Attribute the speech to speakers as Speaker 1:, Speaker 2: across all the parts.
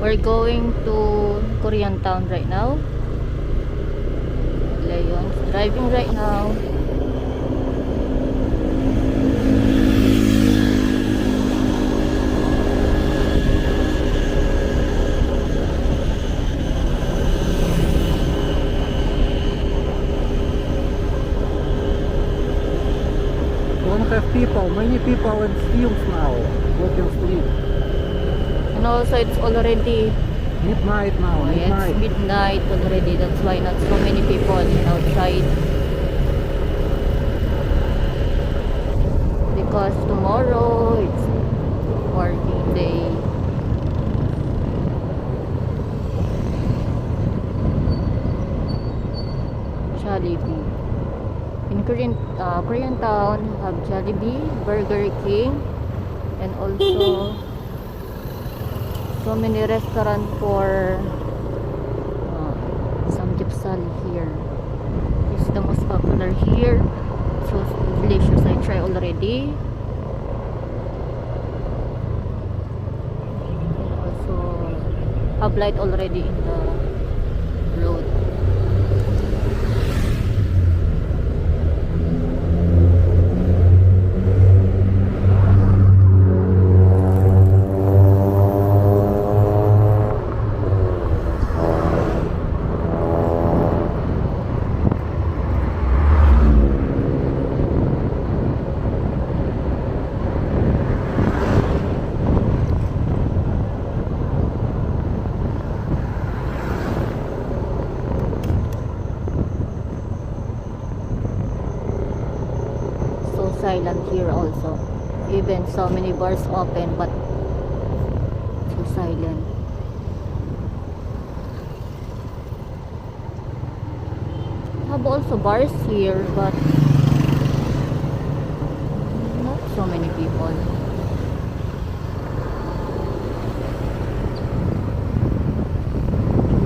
Speaker 1: We're going to Korean Town right now. Leon's driving right now.
Speaker 2: Don't have people, many people in fields now, walking street.
Speaker 1: And also it's already
Speaker 2: Midnight now,
Speaker 1: it's
Speaker 2: midnight.
Speaker 1: midnight already. That's why not so many people outside. Because tomorrow it's working day. Jollibee. In Korean Town have Jollibee, Burger King, and also so many restaurants for samgyeopsal here. It's the most popular here. So delicious. I try already. And also have light already in the road. Silent here also, even so many bars open but so silent. Have also bars here but not so many people.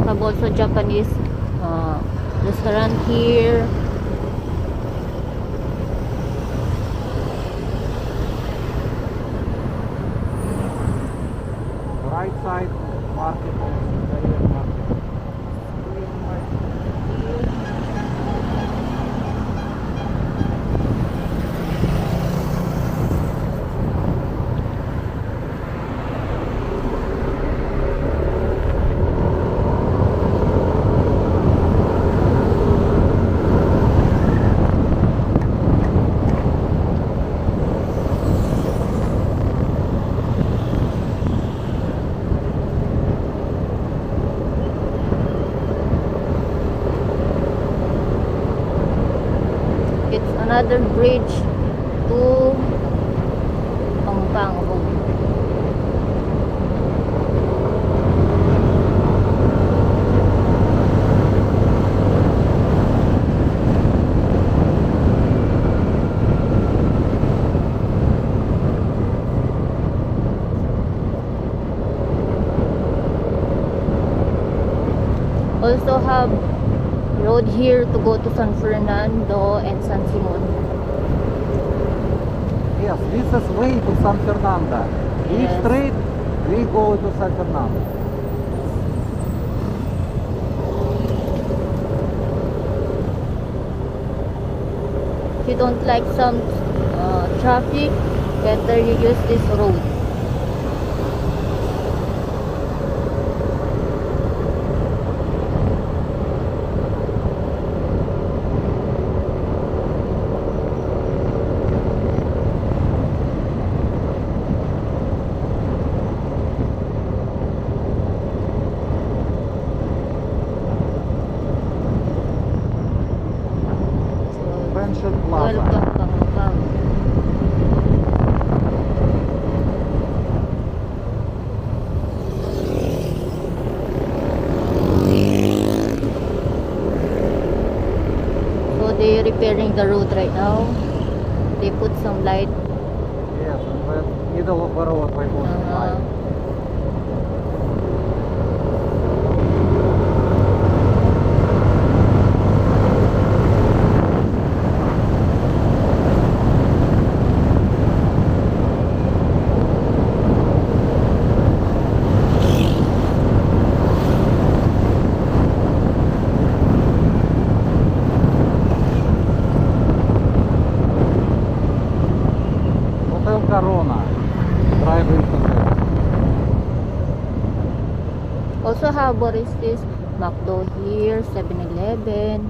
Speaker 1: Have also Japanese restaurant here.
Speaker 2: Right side market, Korean market.
Speaker 1: It's another bridge to Pampang Road. Also have road here to go to San Fernando and San Simon.
Speaker 2: Yes, this is way to San Fernando. We
Speaker 1: Yes.
Speaker 2: straight, we go to San Fernando.
Speaker 1: If you don't like some traffic, better you use this road.
Speaker 2: Pension Plaza.
Speaker 1: Welcome Pampang. So they repairing the road right now. They put some light.
Speaker 2: Yes, and then middle of the road we put light. driving to there.
Speaker 1: Also, how about is this McDo here, 7-Eleven?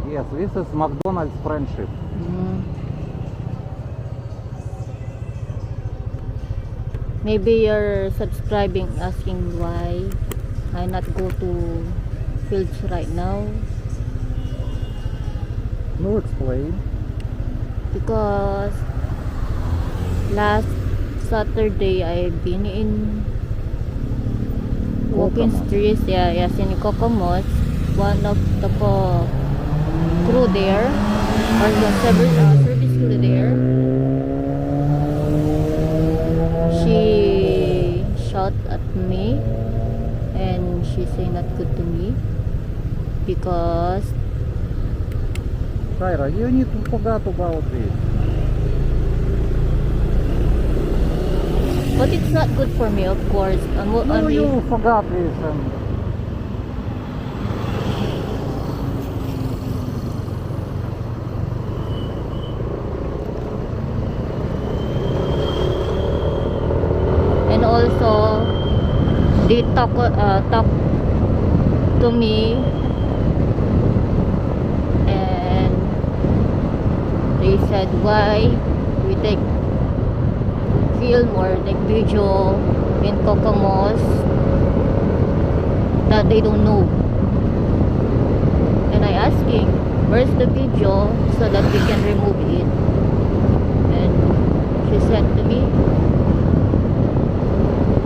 Speaker 2: Yes, this is McDonald's friendship.
Speaker 1: Mm. Maybe you're subscribing asking why I not go to fields right now,
Speaker 2: No explain.
Speaker 1: because last Saturday I've been in walking
Speaker 2: Kokomo.
Speaker 1: streets, yeah, yes, in Kokomos. One of the crew there, or the service crew there, she shot at me and she say not good to me because
Speaker 2: Kyra, you need to forget about this.
Speaker 1: but it's not good for me, of course.
Speaker 2: No, you forgot this and
Speaker 1: and also they talk to me, and they said why we take film or take video in Kokomos that they don't know. And I asking where's the video so that we can remove it, and she said to me,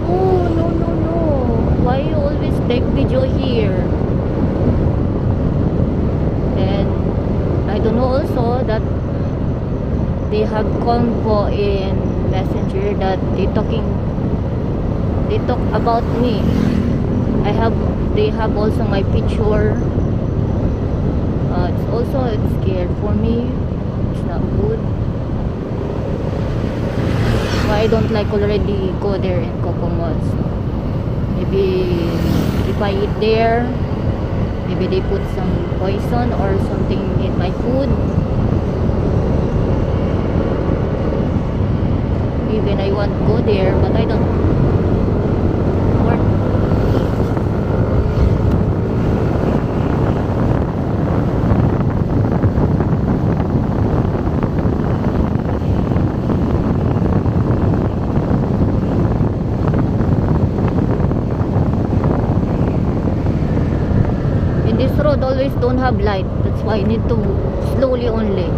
Speaker 1: oh, no, no, no, why you always take video here? And I don't know also that they have convo in Messenger that they talk about me. They have also my picture. It's scared for me. It's not good. Why I don't like already go there in Kokomos. Maybe if I eat there, maybe they put some poison or something in my food. Even I want to go there, but I don't work. In this road always don't have light. That's why I need to slowly only.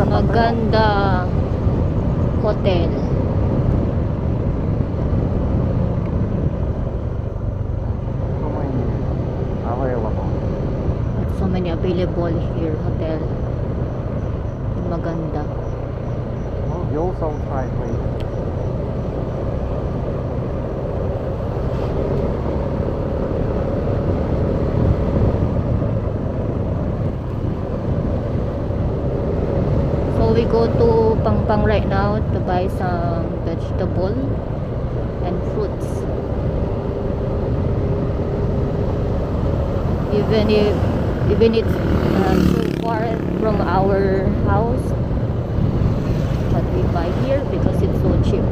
Speaker 1: Maganda hotel.
Speaker 2: so many available.
Speaker 1: So many available here hotel. Maganda.
Speaker 2: Oh, you also try later.
Speaker 1: So we go to Pangpang right now to buy some vegetable and fruits. Even it's so far from our house, but we buy here because it's so cheap.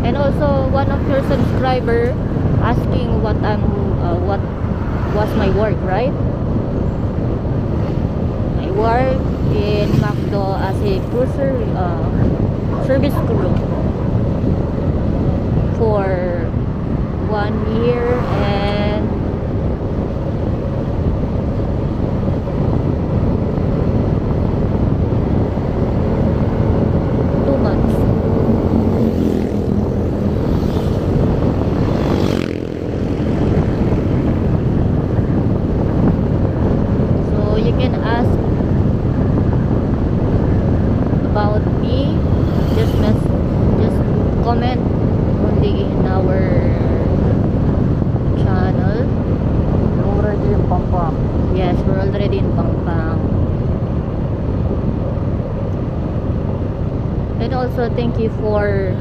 Speaker 1: And also one of your subscriber asking what was my work, right? I work in McDo as a service crew for 1 year and about me, just comment only in our channel.
Speaker 2: You're already in Pampang.
Speaker 1: Yes, we're already in Pampang. And also thank you for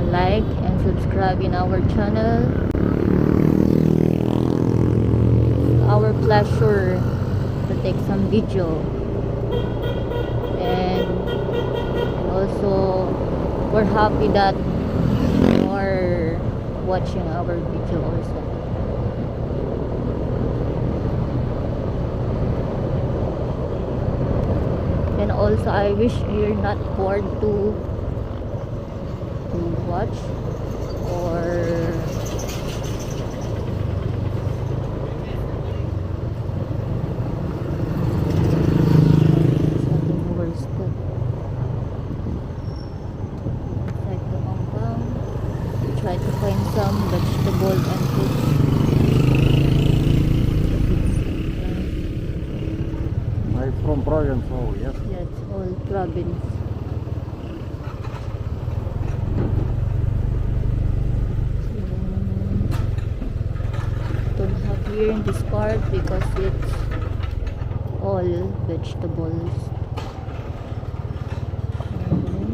Speaker 1: like and subscribe in our channel. Our pleasure to take some video, and also we're happy that you are watching our video also. And also I wish you're not bored to watch or where's the inside the compound. Try to find some vegetable and fruits.
Speaker 2: I'm from province, oh yes.
Speaker 1: Yeah, it's all province. Don't have here in this part because it's all vegetables. Mhm.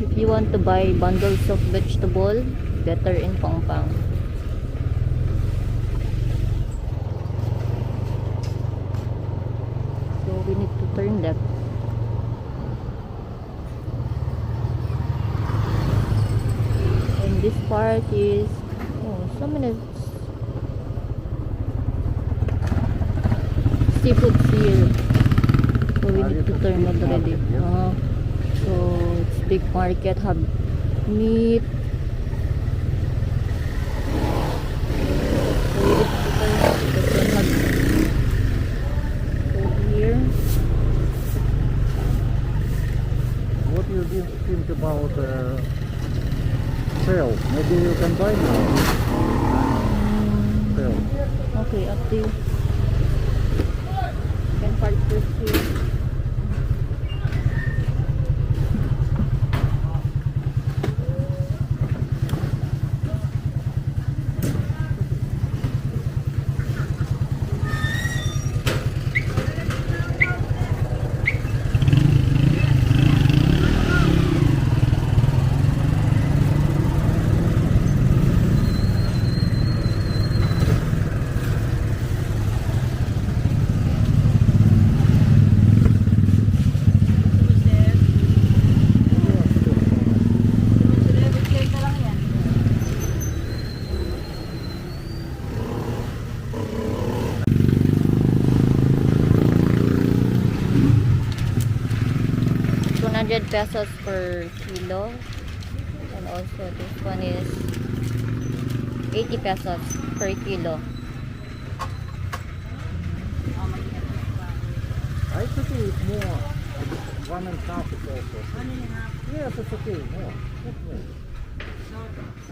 Speaker 1: If you want to buy bundles of vegetable, better in Pampang. So we need to turn left. And this part is so many seafoods here. So we need to turn already. So it's big market, have meat. So we need to turn because we have food here.
Speaker 2: What do you think about sale? Maybe you can buy now. Sale.
Speaker 1: Okay, up to you. You can park this here. ₱100 per kilo, and also this one is ₱80 per kilo.
Speaker 2: I think it's more. 1.5 is also.
Speaker 3: 1.5.
Speaker 2: Yes, it's okay. More. It's more.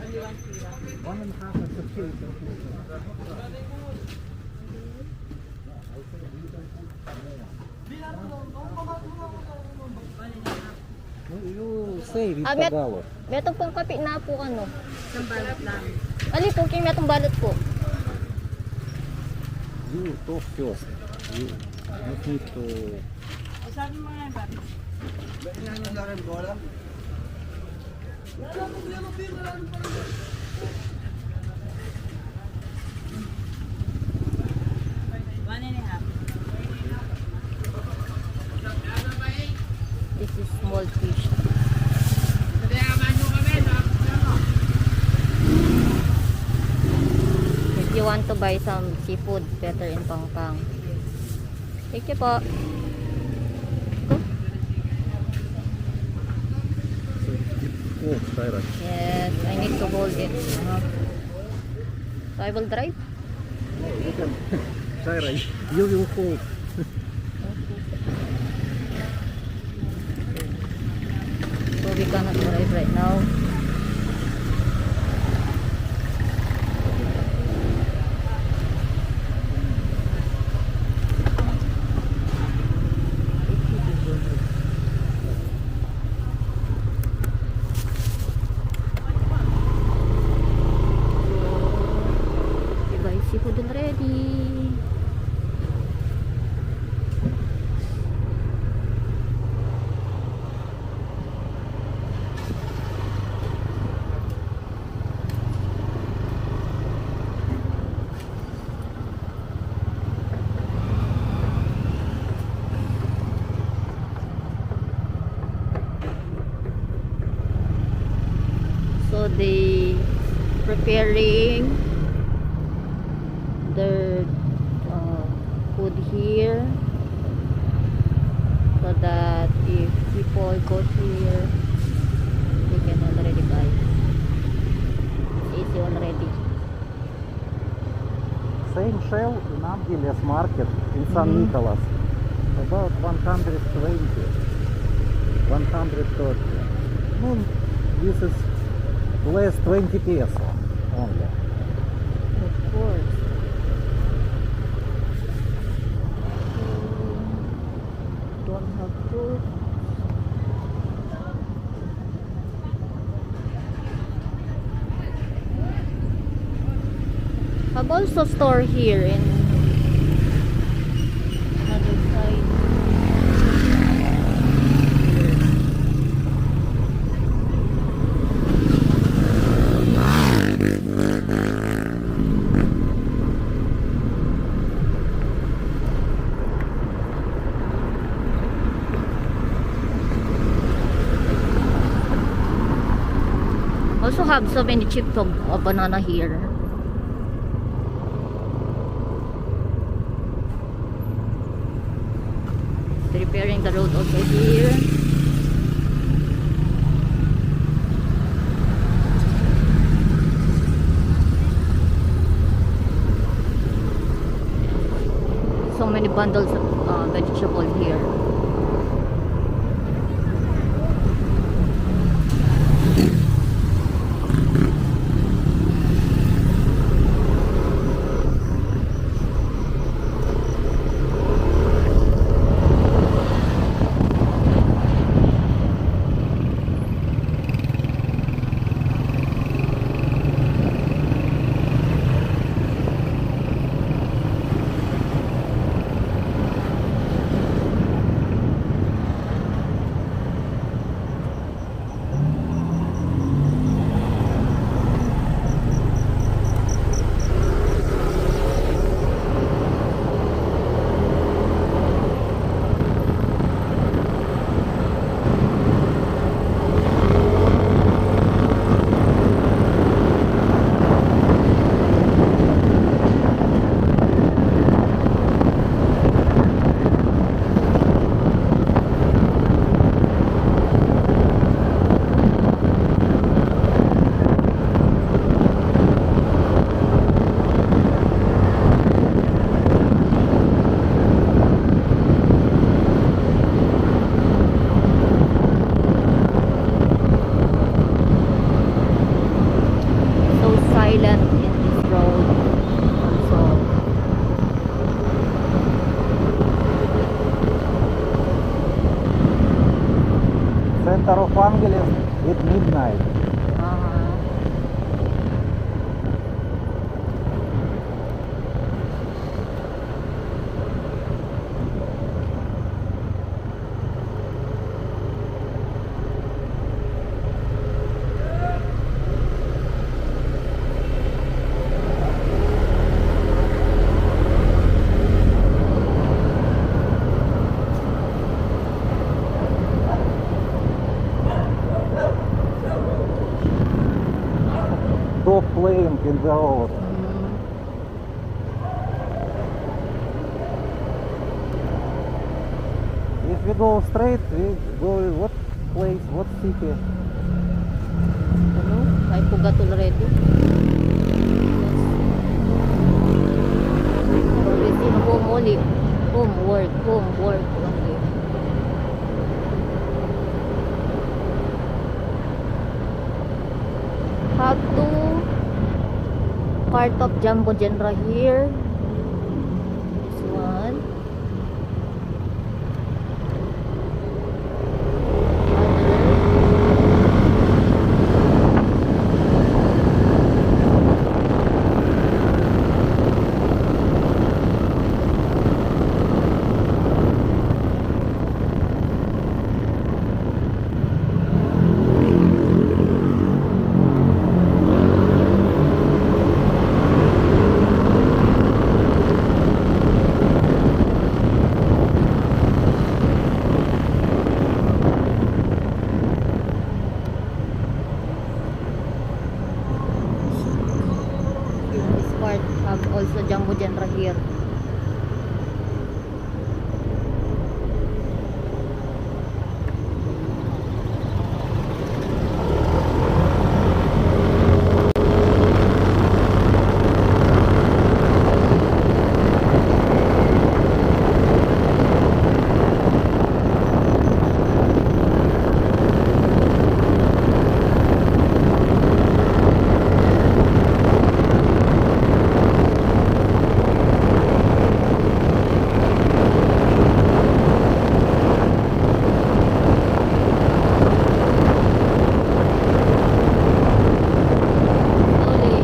Speaker 3: Only 1 kilo.
Speaker 2: 1.5 is okay. You say with
Speaker 1: Met,
Speaker 2: Tagalog.
Speaker 1: metong pong kape na po ano.
Speaker 3: Isang balot lang.
Speaker 1: Ali po, kaya metong balot po.
Speaker 2: You talk first. You need to.
Speaker 3: O sabi mo nga ba? One and a half.
Speaker 1: This is small fish. If you want to buy some seafood, better in Pampang. Thank you po. Go.
Speaker 2: Oh, Tyra.
Speaker 1: Yes, I need to hold it. So I will drive.
Speaker 2: You can. Tyra, you will hold.
Speaker 1: So we cannot drive right now. already. So they preparing their food here, so that if people go here, they can already buy. It's easy already.
Speaker 2: Same shell in Angeles market in San
Speaker 1: Mhm.
Speaker 2: Nicolas. About 120, 130. No, this is less 20 peso only.
Speaker 1: Of course. Don't have food. Have also store here in another side. Also have so many chips of banana here. Repairing the road also here. So many bundles of vegetable here. So silent in this road also.
Speaker 2: Center of Angeles at midnight. Dog playing in the road. If we go straight, we go what place, what city?
Speaker 1: Ano? I forgot already. Always in home only. Home work only. Have to part of Jumbo Genera here. This one. Other. have also Jumbo General here. Slowly.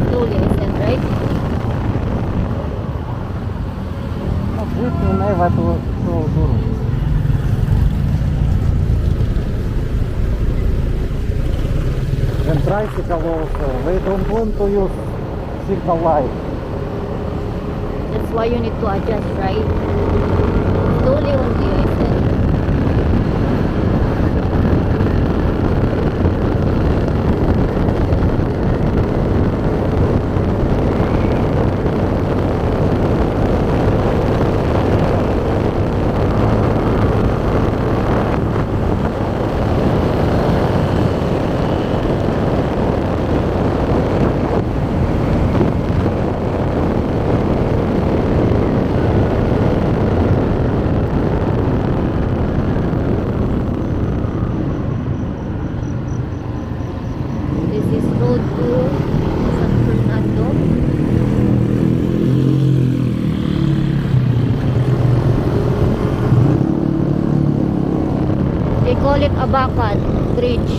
Speaker 1: Slowly, I said, right?
Speaker 2: Звідти в эту дуру. When tricycle also, they don't want to use signal light.
Speaker 1: That's why you need to adjust, right? Slowly only, I said. This is road to San Fernando. They call it Abacan Bridge.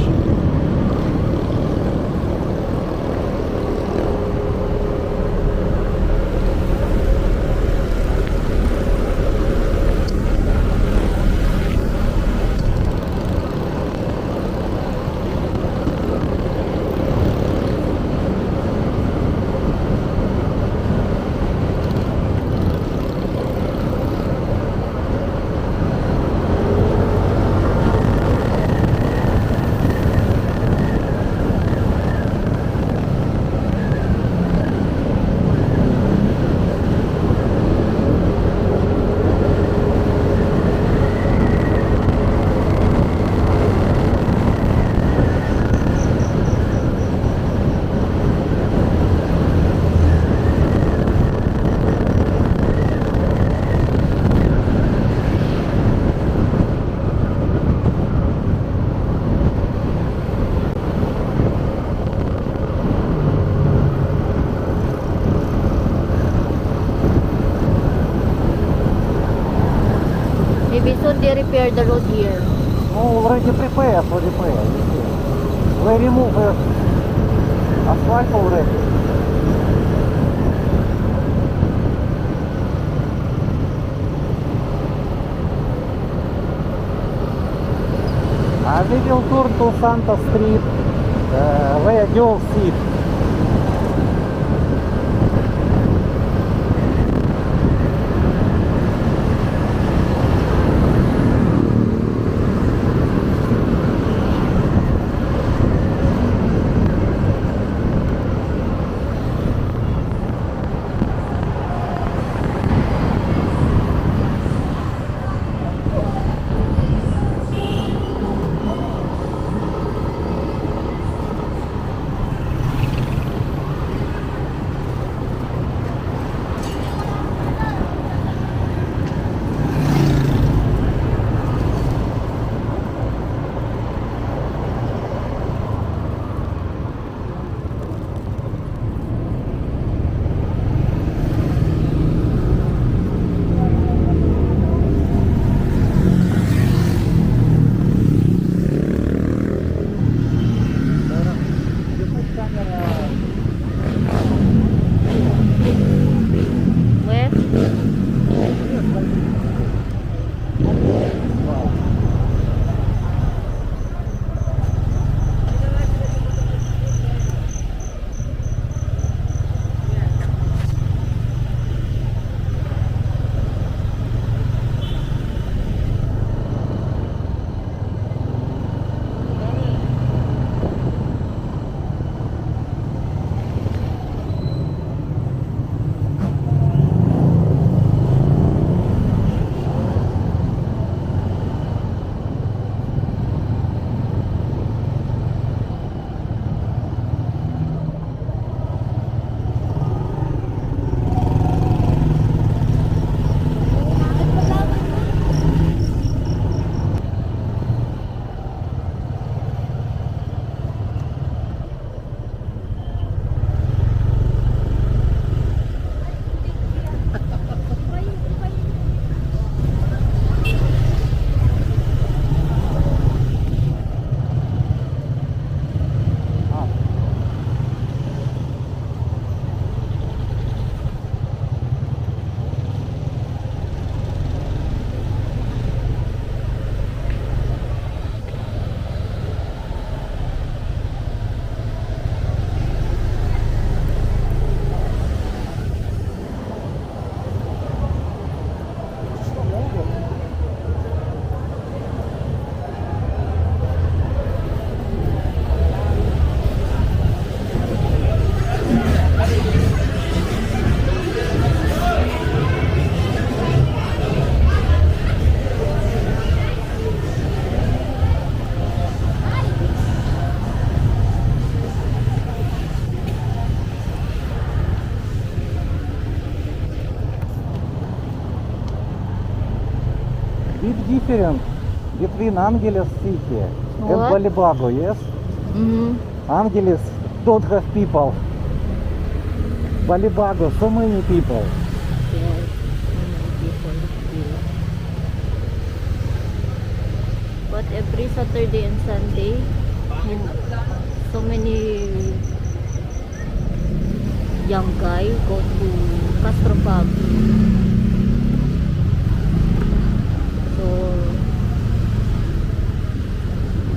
Speaker 1: Maybe soon they repair the road here.
Speaker 2: No, already prepared for repair. You see. They remove asphalt already. We will turn to Santa Street, where girls sit. different between Angeles City and
Speaker 1: What?
Speaker 2: Balibago, yes?
Speaker 1: Mm-hmm.
Speaker 2: Angeles don't have people. Balibago, so many people.
Speaker 1: Yes. People here. But every Saturday and Sunday, so many young guys go to Castro Pub. So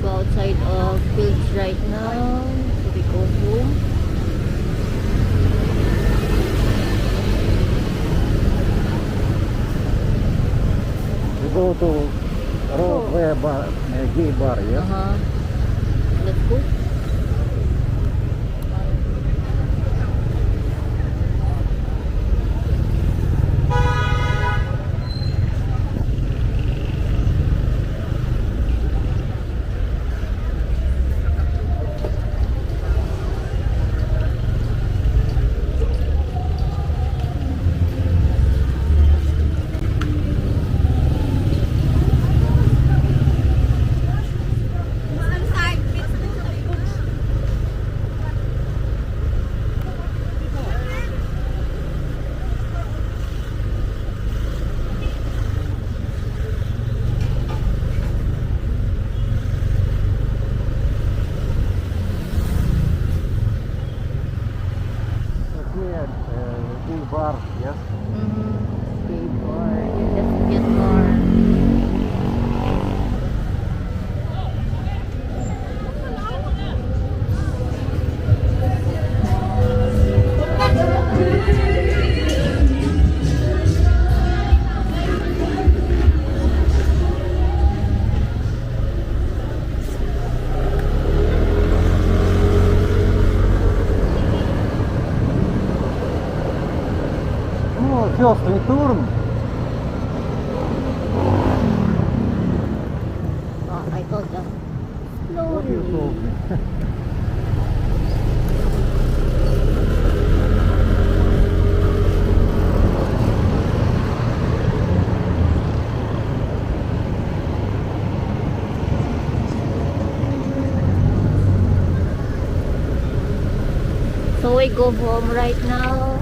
Speaker 1: go outside of fields right now. So we go home.
Speaker 2: We go to Roadway bar, gay bar, yes?
Speaker 1: Uh-huh. Let's go.
Speaker 2: Okay, gay bar, yes?
Speaker 1: Mm-hmm. Gay bar. Lesbian bar.
Speaker 2: Oh, first return.
Speaker 1: I told them.
Speaker 2: What you told me?
Speaker 1: So we go home right now.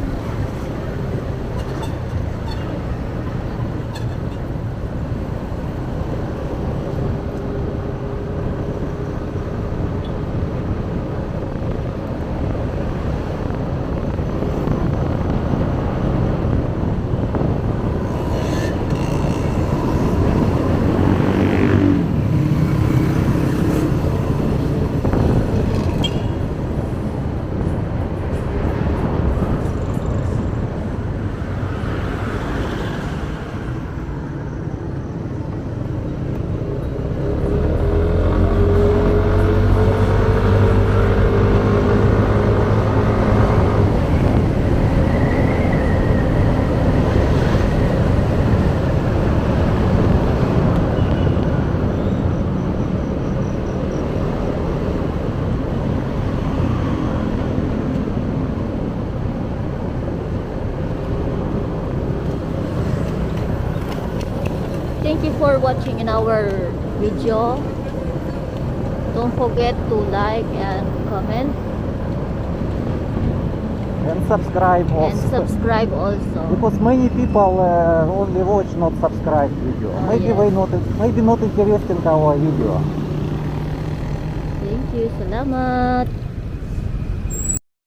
Speaker 1: Thank you for watching in our video. Don't forget to like and comment
Speaker 2: And subscribe
Speaker 1: and
Speaker 2: also.
Speaker 1: subscribe also.
Speaker 2: Because many people only watch, not subscribe video.
Speaker 1: Oh,
Speaker 2: Maybe
Speaker 1: yes.
Speaker 2: maybe not interesting our video.
Speaker 1: Thank you. Salamat.